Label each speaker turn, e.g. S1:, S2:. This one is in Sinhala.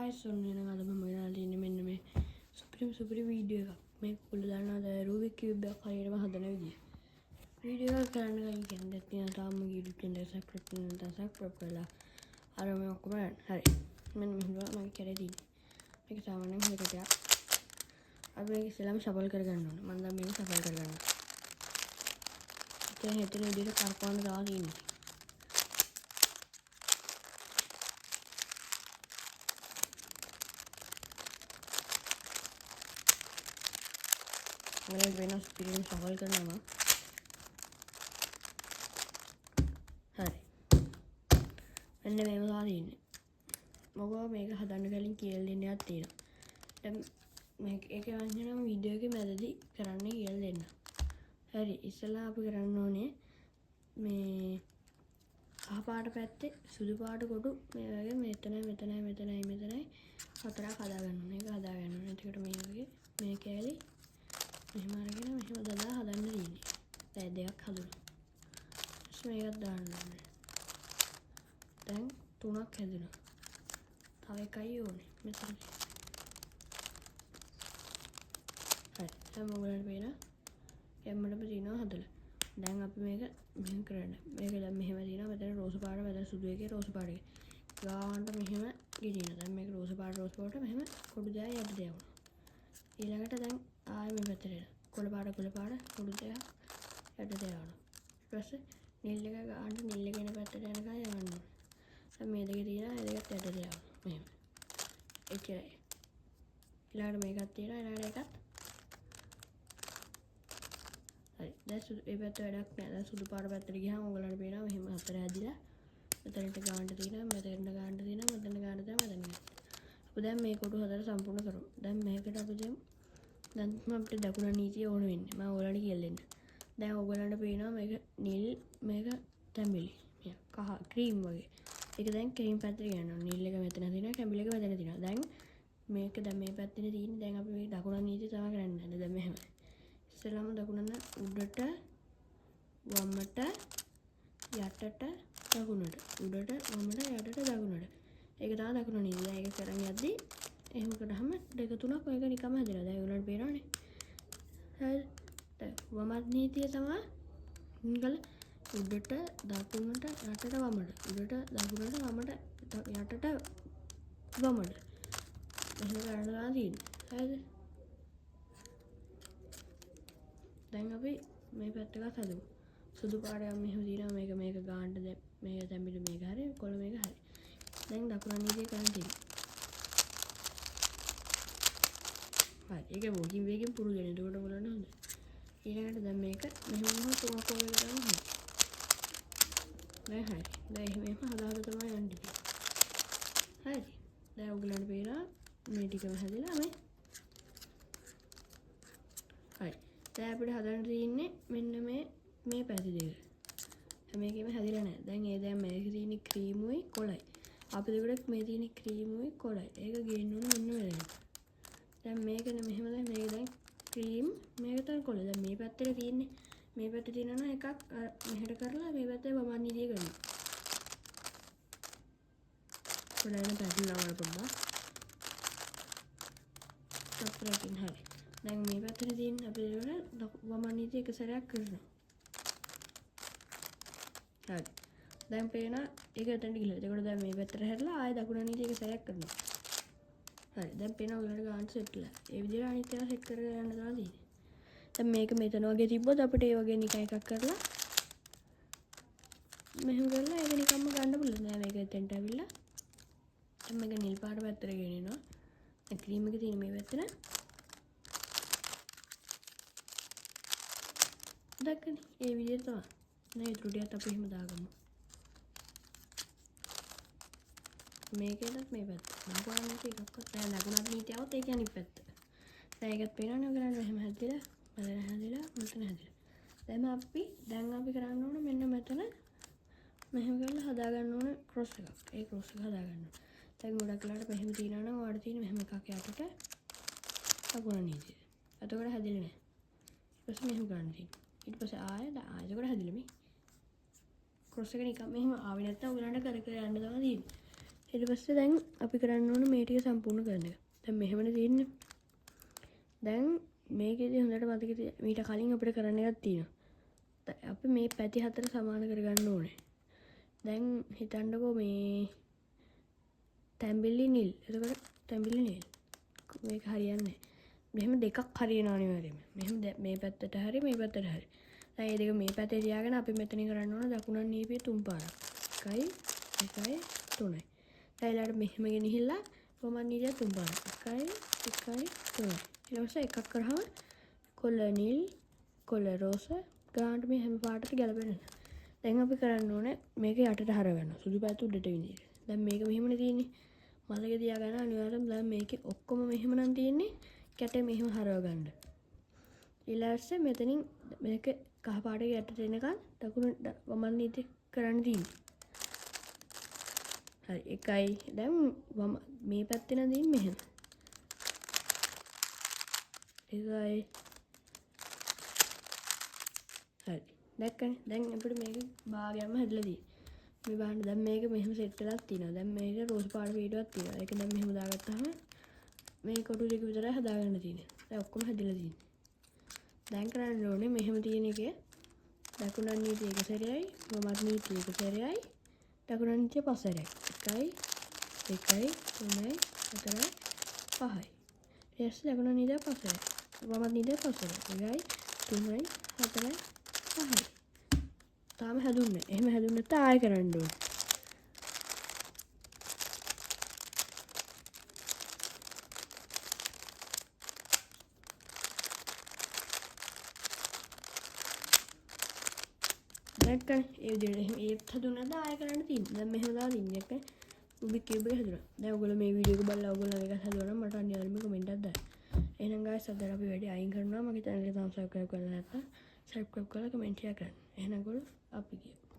S1: guys, ඔන්න එන අද මම ගෙනල්ලා තින්නේ මෙන්න මේ සුපිරි වීඩියෝ එකක්. මේක ඔයාලා දන්නවද රූබික් කියුබ් එකක් හරියටම හදන විදිය. වීඩියෝ එක කරන්න ගිහින් කියන්නේ තියෙන තාම YouTube channel එක subscribe කරලා අර මේ ඔක්කොම හරි. මෙන්න මෙහෙම මම කරේ තියෙන්නේ. මේක සාමාන්‍යයෙන් හරියටයක්. අපි මේක ඉස්සෙල්ලාම ශබල් කරගන්න ඕනේ. මම දැන් මේක ශබල් කරගන්නවා. දැන් හිතන විදිහට කරකවන්න දාලා තියෙන්නේ. मैं वेनस पिरियड सवाल करना हरे मैंने मैं बता दी मगर मेरे हदान कलिंग कियल देने आती है तब मैं एक वांचना वीडियो की मदद कराने कियल देना हरे इसला आप कराना ने मैं कहाँ पार्ट पैते सुधु पार्ट कोटू मैं लगे मैं हतरा खादा करना टिकट में लगे मैं क्या ली මෙහෙම අරගෙන මෙහෙම දදා හදන්න තියෙන්නේ. දැන් දෙකක් හදුණා. මේකත් දාන්න ඕනේ. දැන් තුනක් හැදුණා. තව එකයි ඕනේ. මෙතන. හරි. දැන් මොකලට පේන? කැම්මඩම තියෙනවා හදලා. දැන් අපි මේක මෙහෙම කරන්න. මේක දැන් මෙහෙම තියෙනවා. මෙතන රෝස පාට, මෙතන සුදු එකේ රෝස පාට එකේ. ගානට මෙහෙම ගෙනියනවා. දැන් මේක රෝස පාට මෙහෙම කොටු දෙයක් යට දෙනවා. ඊළඟට දැන් ආයෙ මේ පැත්තට එන කොළ පාට කොටු දෙයක් යට දෙනවා. ඊට පස්සේ නිල් එක ගන්න නිල් එක එන පැත්තට යනකම් යන්න ඕනේ. දැන් මේ දෙකේ තියෙනවා ඒ දෙකත් යට දෙනවා. මෙහෙම. එච්චරයි. ඊළඟට මේකත් තියෙනවා ඊළඟට එකත්. හරි. දැන් මේ පැත්ත වැඩක් නෑ. දැන් සුදු පාට පැත්තට ගියාම ඔයගලන්ට පේනවා මෙහෙම හතර ඇදිලා. මෙතනට ගාන්න තියෙනවා මෙතනට ගාන්න තියෙනවා මෙතන ගාන්න තියෙනවා. අපි දැන් මේ කොටු හතර සම්පූර්ණ කරමු. දැන් මේකට අපි දෙමු. දැන් අපිට දකුණ නීතිය ඕන වෙන්නේ. මම ඔයාලට කියලා දෙන්න. දැන් ඔයගලන්ට පේනවා මේක නිල් මේක තැඹිලි. මේ කහ ක්‍රීම් වගේ. ඒක දැන් ක්‍රීම් පැත්තට යනවා. නිල් එක මෙතන තියෙනවා තැඹිලි එක මෙතන තියෙනවා. දැන් මේක දැන් මේ පැත්තේ තියෙන්නේ. දැන් අපි මේ දකුණ නීතිය තමයි කරන්න යන්නේ. දැන් මෙහෙම. ඉස්සෙල්ලාම දකුණන උඩට වමට යටට දකුණට. උඩට වමට යටට දකුණට. ඒක තමයි දකුණ නීතිය. ඒක කරන් යද්දි එහෙම කරාම දෙක තුනක් ඔයක නිකම්ම හැදෙනවා. දැන් ඔයාලට පේනවනේ. හරි. දැන් වමත් නීතිය තමයි ඉංගල උඩට දකුණට යටට වමට. උඩට දකුණට වමට යටට වමට. එහෙම කරනවා තියෙන්නේ. හරිද? දැන් අපි මේ පැත්ත එකත් හදමු. සුදු පාටයක් මෙහෙම දිනවා මේක ගාන්න දැන් මේක තැඹිලි මේක හරි කොළ මේක හරි. දැන් දකුණ නීතිය කරන් තියෙනවා. හරි. ඒක මොකින් වේගෙන් පුරුදු වෙන. එතකොට බලන්න හොඳයි. ඊළඟට දැන් මේක මෙහෙම වුණොත් තුනක් වගේ කරන්න හොඳයි. දැන් හරි. දැන් එහෙම හදාලා තමයි යන්නේ. හරි. දැන් ඔයගලන්ට පේනවා මේ ටිකම හැදලා මේ. හරි. දැන් අපිට හදන්න තියෙන්නේ මෙන්න මේ පැති දෙක. මේකෙම හැදිලා නැහැ. දැන් මේකේ තියෙන ක්‍රීමුයි කොළයි. අපි දෙකට මේ තියෙන ක්‍රීමුයි කොළයි. ඒක ගේන්න ඕන මෙන්න මෙතන. දැන් මේකනේ මෙහෙම දැන් මේක දැන් ක්‍රීම් මේක තමයි කොළ. දැන් මේ පැත්තේ තියෙන්නේ මේ පැත්තේ තියෙනවා එකක් මෙහෙට කරලා මේ පැත්තේ වමන් නීතිය කරනවා. කොළයන් පැහැදිලිවම පොඩ්ඩක්. සප්‍රකින් හරි. දැන් මේ පැත්තේ තියෙන අපි දෙකට වමන් නීතිය එක සැරයක් කරනවා. හරි. දැන් පේන ඒක එතනට ගිහලා. ඒකට දැන් මේ පැත්තට හැරලා ආයෙ දකුණ නීතිය එක සැරයක් කරනවා. හරි. දැන් පේනවා ඔයාලට ගාන සෙට්ලා. ඒ විදිහට අනිත් ඒවා සෙට් කරගෙන යන්න තමයි තියෙන්නේ. දැන් මේක මෙතන වගේ තිබ්බොත් අපිට ඒ වගේ නිකන් එකක් කරලා මෙහෙම කරලා ඒක නිකම්ම ගන්න පුළුවන්. දැන් මේක එතෙන්ට ඇවිල්ලා දැන් මේක නිල් පාට පැත්තට ගෙනියනවා. දැන් ක්‍රීම් එක තියෙන මේ පැත්තේ දැක්කනේ. ඒ විදිහට තමයි. නේද ඉතුරු ටිකත් අපි එහෙම දාගමු. මේකෙන්වත් මේ පැත්ත. මම කරන්නේ එකක්වත් දැන් ලකුණක් නීතියවත් ඒක අනිත් පැත්ත. දැන් ඒකත් පේනවනේ ඔයගලන්ට එහෙම හැදිලා, මෙතන හැදිලා. දැන් අපි කරන්න ඕන මෙන්න මෙතන මෙහෙම කරලා හදා ගන්න ඕන ක්‍රොස් එකක්. ඒ ක්‍රොස් එක හදා ගන්න. දැන් ගොඩක් වෙලාවට මෙහෙම තියනවා නම් ඔයාලට තියෙන මෙහෙම එකක් යටට ලකුණ නීතිය. එතකොට හැදිලා නැහැ. ඊට පස්සේ මෙහෙම කරන්න තියෙනවා. ඊට පස්සේ ආයෙත් එතකොට හැදිලා මේ ක්‍රොස් එක නිකන් මෙහෙම ආවේ නැත්තම් ඔයගලන්ට කර යන්න තමයි තියෙන්නේ. ඊට පස්සේ දැන් අපි කරන්න ඕන මේ ටික සම්පූර්ණ කරන එක. දැන් මෙහෙමනේ තියෙන්නේ. දැන් මේකේදී හොඳට මතක තියාගන්න මීට කලින් අපිට කරන්න එකක් තියෙනවා. අපි මේ පැති හතර සමාන කරගන්න ඕනේ. දැන් හිතන්නකෝ මේ තැඹිලි නිල්. එතකොට තැඹිලි නිල්. මේක හරියන්නේ. මෙහෙම දෙකක් හරියනවා අනිවාර්යයෙන්ම. මෙහෙම මේ පැත්තට හරි මේ පැත්තට හරි. දැන් මේ දෙක මේ පැත්තේ තියාගෙන අපි මෙතනින් කරන්න ඕන දකුණන් නීපිය 3 පාරක්. 1 2 3. දැන් ඊළඟට මෙහෙම ගෙනහිල්ලා වමන් නීපිය 3 පාරක්. 1 1 3. ඊට පස්සේ එකක් කරාම කොළ නිල් කොළ රෝස ගානට මේ හැම පාටට ගැලපෙන්න. දැන් අපි කරන්න ඕනේ මේක යටට හරවගන්න. සුදු පැත්ත උඩට විදියට. දැන් මේක මෙහෙමනේ තියෙන්නේ. මතක තියාගන්න අනිවාර්යයෙන් දැන් මේකේ ඔක්කොම මෙහෙම නම් තියෙන්නේ. කැටේ මෙහෙම හරව ගන්න. ඊළඟට මෙතනින් මේක කහ පාටේ යටට එනකන් දකුණු වමන් නීති කරන්න තියෙන්නේ. හරි එකයි දැන් මේ පැත්තේ නම් තියෙන්නේ මෙහෙම. එකයි හරි දැක්කනේ දැන් අපිට මේක භාගයක්ම හැදලා තියෙන්නේ. මේ බලන්න දැන් මේක මෙහෙම සෙට් වෙලා තියෙනවා. දැන් මේක රෝස් පාට වීඩියෝවක් තියෙනවා. ඒක දැන් මෙහෙම දාගත්තාම මේ කොටු ටික විතරයි හදාගන්න තියෙන්නේ. දැන් ඔක්කොම හැදිලා තියෙන්නේ. දැන් කරන්න ඕනේ මෙහෙම තියෙන එකේ දකුණන් නීතිය එක සැරයයි වමත් නීතිය එක සැරයයි දකුණන් නීතිය පස් සැරයයි. 1 2 3 4 5යි. ඊට දකුණන් නීතිය පස් සැරයයි. වමත් නීතිය පස් සැරයයි. 1 2 3 4 5යි. තාම හැදුන්නේ. එහෙම හැදුන්නේ නැත්නම් ආයෙ කරන්න ඕනේ. දැක්කනේ ඒ විදිහට එහෙම ඒත් හදුනා නැද්ද ආයෙ කරන්න තියෙන්නේ. දැන් මෙහෙම දාලා ඉන්නේ එක රුබික් කියුබ් එක හදුනා. දැන් ඔයගොල්ලෝ මේ වීඩියෝ එක බලලා ඔයගොල්ලෝ මේක හදුවා නම් මට අනිවාර්යයෙන්ම කමෙන්ට් එකක් දාන්න. එහෙනම් guys අද අපි වැඩි අයින් කරනවා. මගේ channel එක තාම subscribe කරලා නැත්නම් subscribe කරලා කමෙන්ට් එකක් කරන්න. එහෙනම් ඔයගොල්ලෝ අපි කියමු.